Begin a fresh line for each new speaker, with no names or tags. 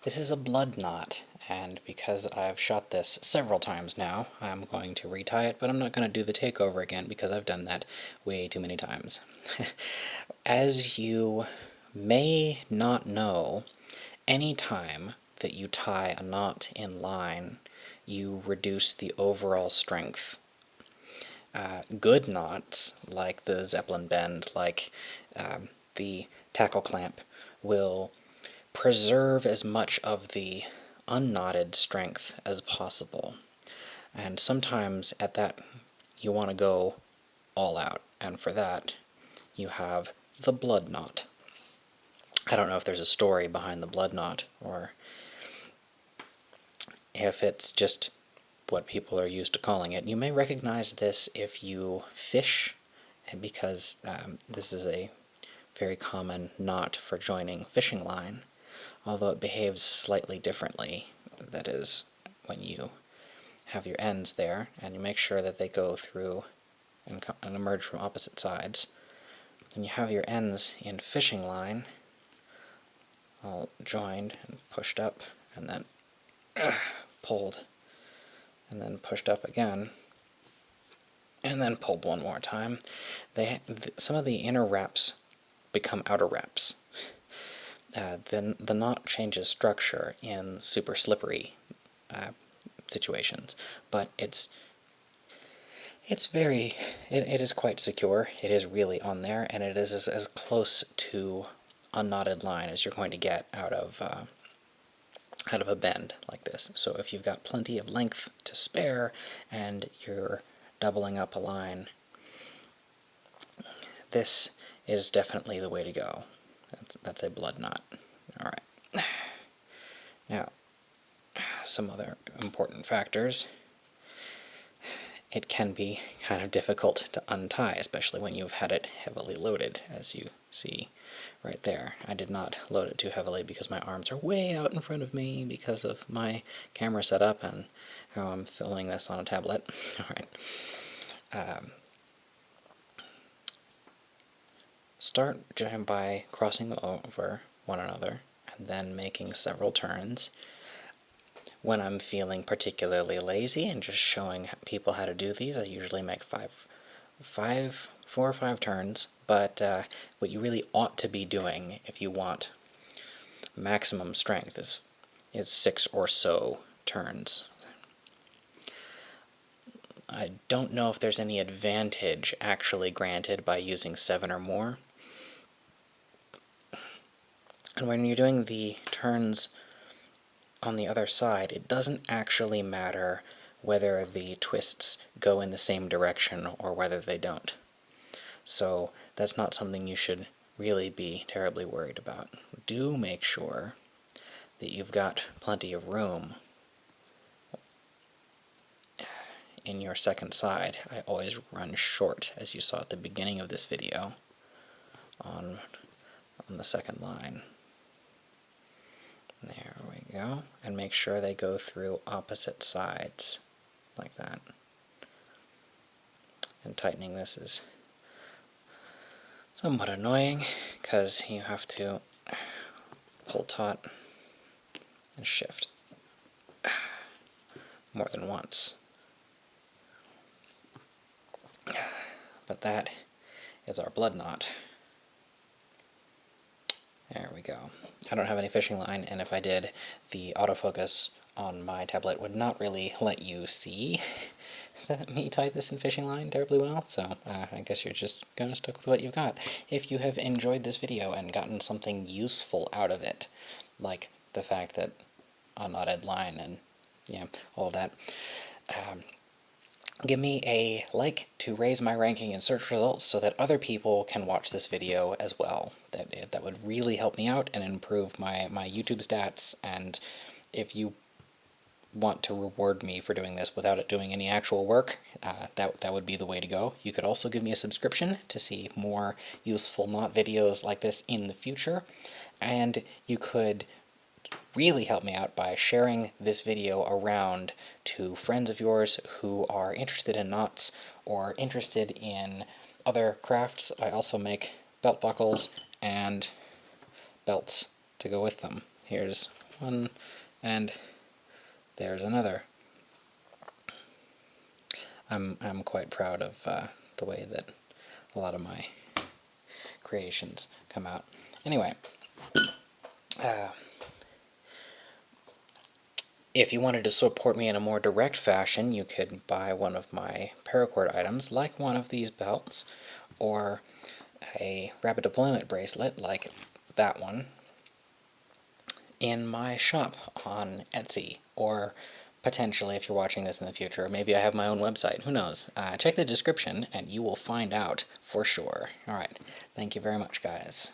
This is a blood knot, and because I've shot this several times now, I'm going to retie it, but I'm not going to do the takeover again because I've done that way too many times. As you may not know, any time that you tie a knot in line, you reduce the overall strength. Good knots, like the Zeppelin bend, like the tackle clamp, will preserve as much of the unknotted strength as possible. And sometimes at that, you want to go all out, and for that, you have the blood knot. I don't know if there's a story behind the blood knot, or if it's just what people are used to calling it. You may recognize this if you fish, because this is a very common knot for joining fishing line, although it behaves slightly differently. That is, when you have your ends there, and you make sure that they go through and emerge from opposite sides, and you have your ends in fishing line all joined and pushed up, and then pulled, and then pushed up again, and then pulled one more time. Some of the inner wraps become outer wraps. Then the knot changes structure in super slippery situations, but it is quite secure. It is really on there, and it is as close to unknotted line as you're going to get out of a bend like this. So if you've got plenty of length to spare and you're doubling up a line, this is definitely the way to go. That's a blood knot. Alright. Now, some other important factors. It can be kind of difficult to untie, especially when you've had it heavily loaded, as you see right there. I did not load it too heavily because my arms are way out in front of me because of my camera setup and how I'm filming this on a tablet. Alright. Start by crossing them over one another and then making several turns. When I'm feeling particularly lazy and just showing people how to do these, I usually make 4 or 5 turns, but what you really ought to be doing if you want maximum strength is 6 or so turns. I don't know if there's any advantage actually granted by using 7 or more. And when you're doing the turns on the other side, it doesn't actually matter whether the twists go in the same direction or whether they don't. So that's not something you should really be terribly worried about. Do make sure that you've got plenty of room in your second side. I always run short, as you saw at the beginning of this video, on the second line. There we go. And make sure they go through opposite sides, like that. And tightening this is somewhat annoying, because you have to pull taut and shift more than once. But that is our blood knot. There we go. I don't have any fishing line, and if I did, the autofocus on my tablet would not really let you see me tie this in fishing line terribly well, so I guess you're just gonna stick with what you've got. If you have enjoyed this video and gotten something useful out of it, like the fact that unknotted line and all that, give me a like to raise my ranking in search results so that other people can watch this video as well. That would really help me out and improve my YouTube stats, and if you want to reward me for doing this without it doing any actual work, that would be the way to go. You could also give me a subscription to see more useful knot videos like this in the future, and you could really help me out by sharing this video around to friends of yours who are interested in knots or interested in other crafts. I also make belt buckles and belts to go with them. Here's one, and there's another. I'm quite proud of the way that a lot of my creations come out. Anyway, if you wanted to support me in a more direct fashion, you could buy one of my paracord items, like one of these belts, or a rapid deployment bracelet, like that one, in my shop on Etsy, or potentially, if you're watching this in the future, maybe I have my own website. Who knows? Check the description, and you will find out for sure. All right. Thank you very much, guys.